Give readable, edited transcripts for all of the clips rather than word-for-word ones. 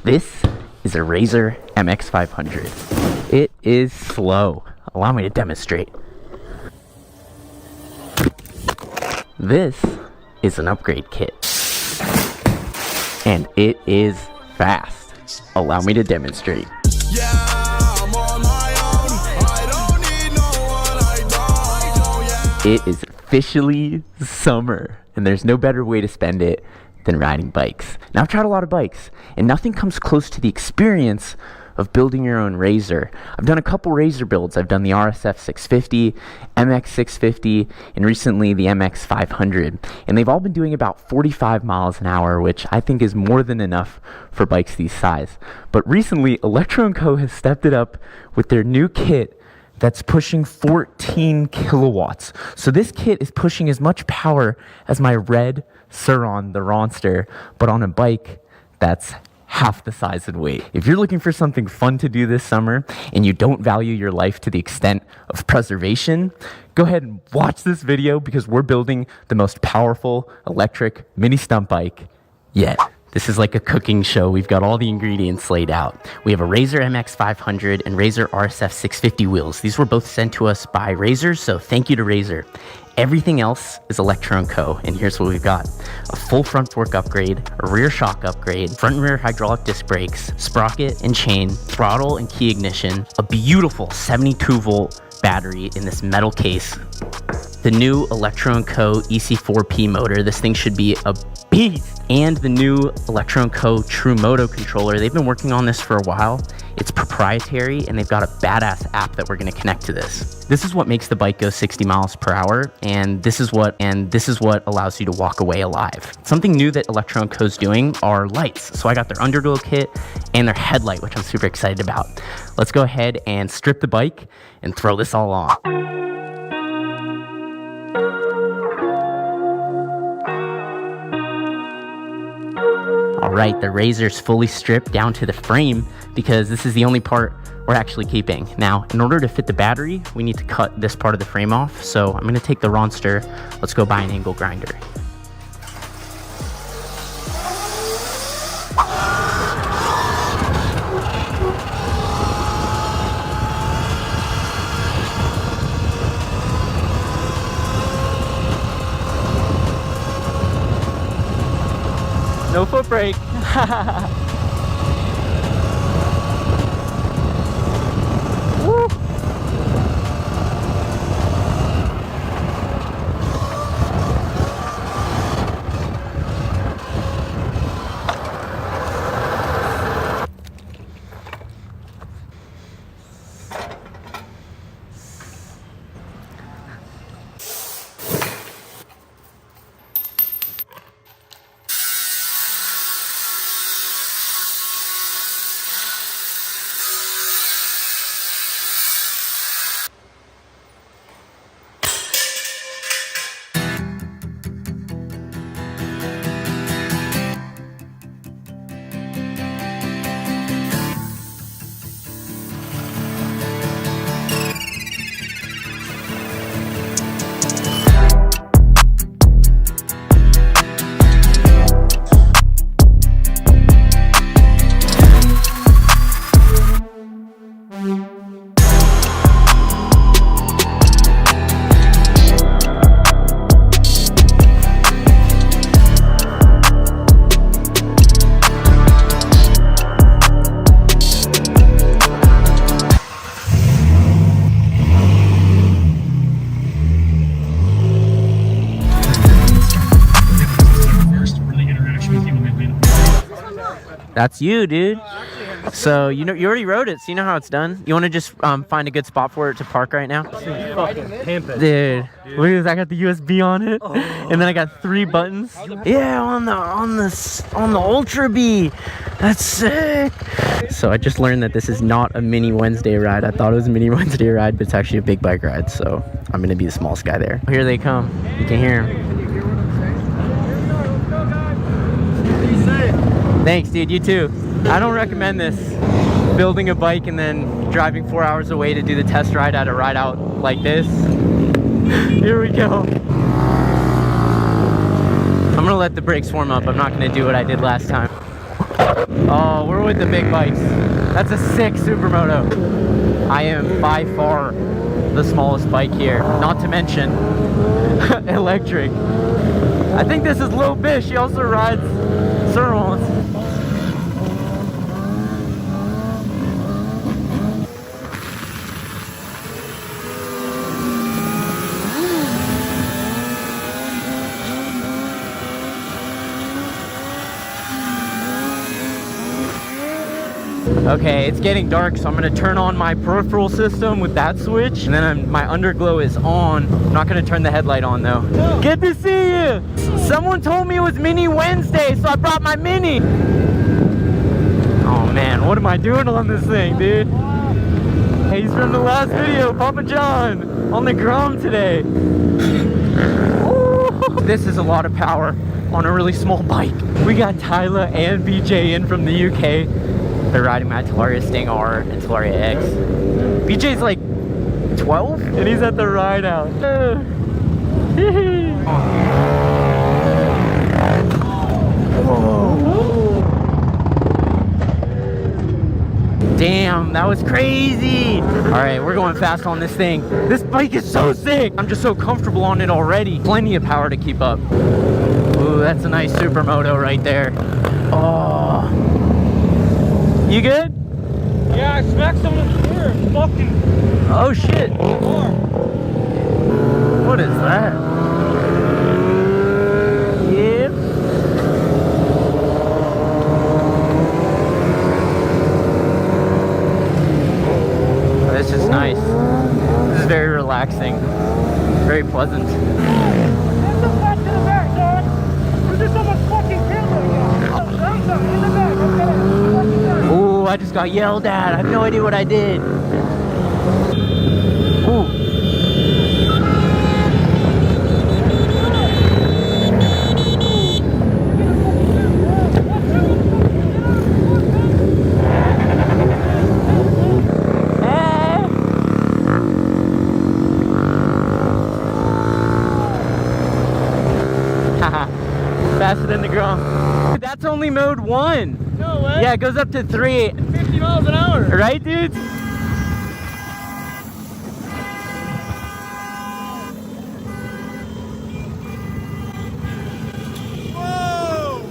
This is a Razor MX500. It is slow. Allow me to demonstrate. This is an upgrade kit. And it is fast. Allow me to demonstrate. Yeah, I'm on my own. I don't need no one, I don't, yeah. It is officially summer, and there's no better way to spend it than riding bikes. Now, I've tried a lot of bikes, and nothing comes close to the experience of building your own Razor. I've done a couple Razor builds. I've done the RSF 650, MX 650, and recently the MX 500. And they've all been doing about 45 miles an hour, which I think is more than enough for bikes these size. But recently, Electro & Co. has stepped it up with their new kit that's pushing 14 kilowatts. So this kit is pushing as much power as my red Sur Ronster, but on a bike that's half the size and weight. If you're looking for something fun to do this summer and you don't value your life to the extent of preservation, go ahead and watch this video because we're building the most powerful electric mini stunt bike yet. This is like a cooking show. We've got all the ingredients laid out. We have a Razor MX 500 and Razor RSF 650 wheels. These were both sent to us by Razor, so thank you to Razor. Everything else is Electro & Co. And here's what we've got. A full front fork upgrade, a rear shock upgrade, front and rear hydraulic disc brakes, sprocket and chain, throttle and key ignition, a beautiful 72 volt battery in this metal case, the new Electro & Co. EC4P motor. This thing should be a beast. And the new Electro & Co. True Moto controller. They've been working on this for a while. It's proprietary, and they've got a badass app that we're going to connect to this. This is what makes the bike go 60 miles per hour, and this is what allows you to walk away alive. Something new that Electro & Co. is doing are lights. So I got their underglow kit and their headlight, which I'm super excited about. Let's go ahead and strip the bike and throw this all on. All right, the Razor's fully stripped down to the frame because this is the only part we're actually keeping. Now, in order to fit the battery, we need to cut this part of the frame off. So I'm gonna take the Ronster. Let's go buy an angle grinder. No foot brake. Woo. That's you, dude. So you already rode it, so you know how it's done. You want to just find a good spot for it to park right now? Dude, look at this. I got the USB on it, and then I got 3 buttons. Yeah, on the Ultra B. That's sick. So I just learned that this is not a mini Wednesday ride. I thought it was a mini Wednesday ride, but it's actually a big bike ride. So I'm gonna be the smallest guy there. Here they come. You can hear them. Thanks, dude. You too. I don't recommend this. Building a bike and then driving 4 hours away to do the test ride at a ride out like this. Here we go. I'm gonna let the brakes warm up. I'm not gonna do what I did last time. Oh, we're with the big bikes. That's a sick supermoto. I am by far the smallest bike here, not to mention electric. I think this is Lil Bish. She also rides Sur Ronster. Okay, it's getting dark, so I'm gonna turn on my peripheral system with that switch, and then my underglow is on. I'm not gonna turn the headlight on though. No. Good to see you! Someone told me it was Mini Wednesday, so I brought my Mini. Oh man, what am I doing on this thing, dude? Hey, he's from the last video, Papa John, on the Grom today. Ooh, this is a lot of power on a really small bike. We got Tyler and BJ in from the UK. They're riding my Talaria Sting R and Talaria X. BJ's like 12 and he's at the ride out. Damn, that was crazy. All right, we're going fast on this thing. This bike is so sick. I'm just so comfortable on it already. Plenty of power to keep up. Ooh, that's a nice supermoto right there. Oh. You good? Yeah, I smacked someone's rear. Fucking. Oh shit. What is that? Yep. This is nice. This is very relaxing. Very pleasant. Get the back to the back, dog. There's just so much fucking camera here. In the back, okay. Ooh, I just got yelled at. I have no idea what I did. Ooh. Faster than the Grom. That's only mode 1. No way. Yeah, it goes up to 3. 50 miles an hour. Right, dudes? Whoa!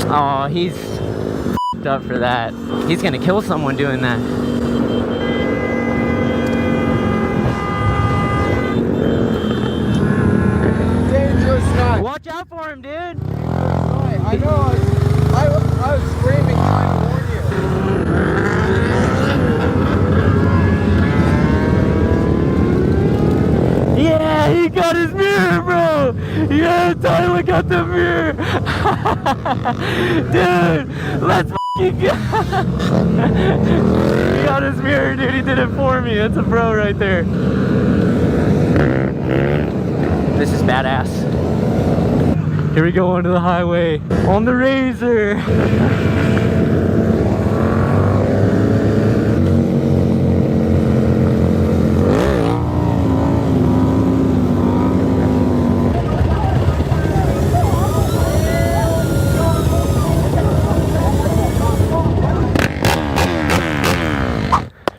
Oh, he's f***ed up for that. He's gonna kill someone doing that. Watch out for him, dude. I know. I was screaming trying to warn you. Yeah, he got his mirror, bro. Yeah, Tyler got the mirror. Dude, let's f***ing go. He got his mirror, dude. He did it for me. That's a bro right there. This is badass. Here we go onto the highway on the Razor.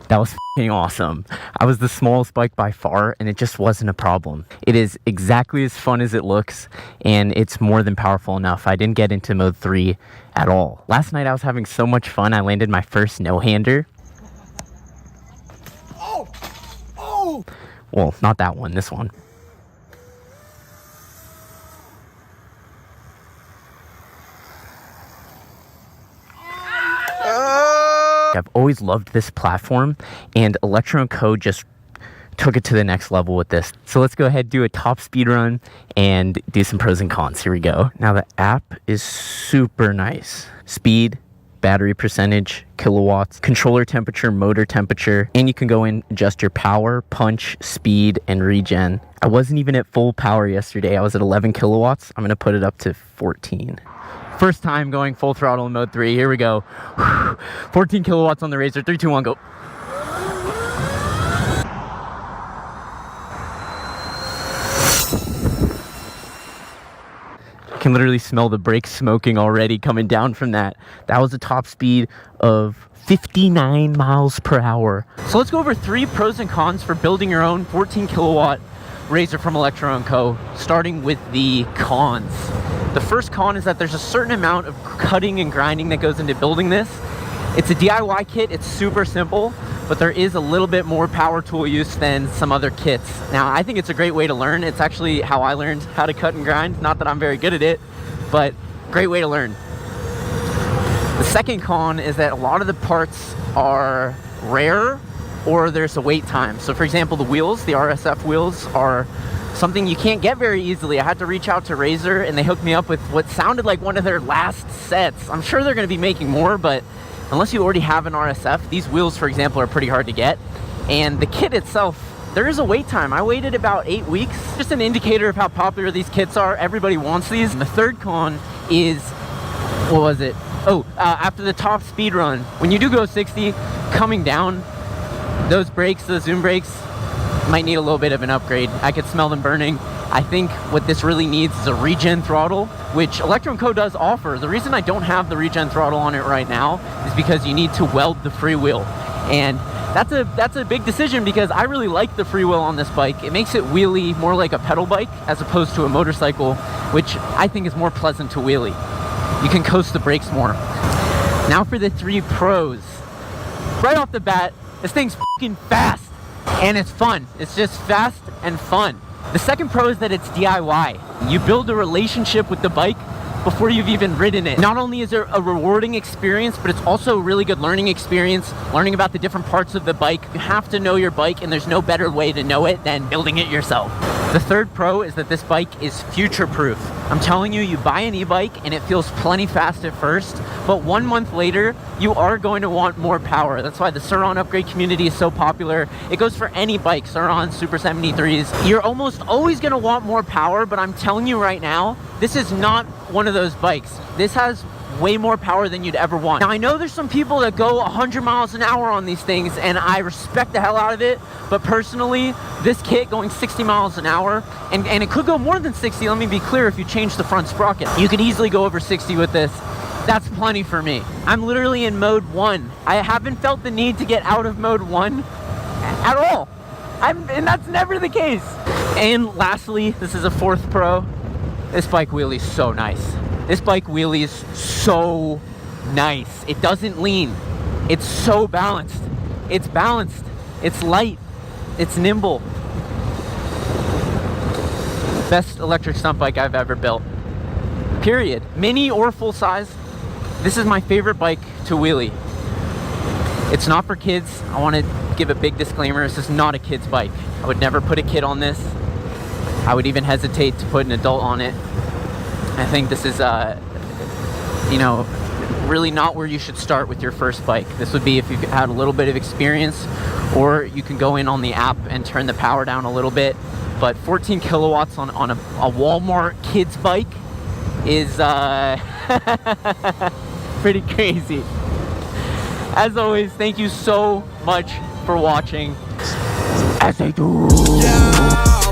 That was f***ing awesome. I was the smallest bike by far, and it just wasn't a problem. It is exactly as fun as it looks, and it's more than powerful enough. I didn't get into mode 3 at all. Last night I was having so much fun, I landed my first no-hander. Oh! Oh! Well, not that one, this one. I've always loved this platform, and Electro & Co. just took it to the next level with this. So let's go ahead, do a top speed run, and do some pros and cons. Here we go. Now the app is super nice. Speed, battery percentage, kilowatts, controller temperature, motor temperature, and you can go in, adjust your power, punch, speed, and regen. I wasn't even at full power yesterday. I was at 11 kilowatts. I'm gonna put it up to 14. First time going full throttle in mode 3. Here we go. 14 kilowatts on the Razor. 3, 2, 1, go. can literally smell the brake smoking already coming down from that. That was a top speed of 59 miles per hour. So let's go over 3 pros and cons for building your own 14 kilowatt Razor from Electro & Co. Starting with the cons. The first con is that there's a certain amount of cutting and grinding that goes into building this. It's a DIY kit, it's super simple, but there is a little bit more power tool use than some other kits. Now, I think it's a great way to learn. It's actually how I learned how to cut and grind. Not that I'm very good at it, but great way to learn. The second con is that a lot of the parts are rare or there's a wait time. So for example, the wheels, the RSF wheels, are something you can't get very easily. I had to reach out to Razor and they hooked me up with what sounded like one of their last sets. I'm sure they're gonna be making more, but unless you already have an RSF, these wheels, for example, are pretty hard to get. And the kit itself, there is a wait time. I waited about 8 weeks. Just an indicator of how popular these kits are. Everybody wants these. And the third con is, what was it? After the top speed run, when you do go 60, coming down, those brakes, those zoom brakes, might need a little bit of an upgrade. I could smell them burning. I think what this really needs is a regen throttle, which Electro & Co. does offer. The reason I don't have the regen throttle on it right now is because you need to weld the freewheel. And that's a big decision because I really like the freewheel on this bike. It makes it wheelie more like a pedal bike as opposed to a motorcycle, which I think is more pleasant to wheelie. You can coast the brakes more. Now for the 3 pros. Right off the bat, this thing's fucking fast and it's fun. It's just fast and fun. The second pro is that it's DIY. You build a relationship with the bike before you've even ridden it. Not only is it a rewarding experience, but it's also a really good learning experience, learning about the different parts of the bike. You have to know your bike, and there's no better way to know it than building it yourself. The third pro is that this bike is future-proof. I'm telling you, you buy an e-bike and it feels plenty fast at first, but 1 month later, you are going to want more power. That's why the Sur Ronster upgrade community is so popular. It goes for any bike, Sur Ronster, Super 73s. You're almost always gonna want more power, but I'm telling you right now, this is not one of those bikes. This has way more power than you'd ever want. Now, I know there's some people that go 100 miles an hour on these things, and I respect the hell out of it, but personally, this kit going 60 miles an hour, and it could go more than 60, let me be clear, if you change the front sprocket. You could easily go over 60 with this. That's plenty for me. I'm literally in mode 1. I haven't felt the need to get out of mode 1 at all. And that's never the case. And lastly, this is a 4th pro. This bike wheelies so nice. This bike wheelies so nice. It doesn't lean. It's so balanced. It's balanced. It's light. It's nimble. Best electric stunt bike I've ever built. Period. Mini or full size. This is my favorite bike to wheelie. It's not for kids. I want to give a big disclaimer. This is not a kid's bike. I would never put a kid on this. I would even hesitate to put an adult on it. I think this is, you know, really not where you should start with your first bike. This would be if you've had a little bit of experience, or you can go in on the app and turn the power down a little bit. But 14 kilowatts on a Walmart kid's bike is pretty crazy. As always, thank you so much for watching. As I do. Yeah.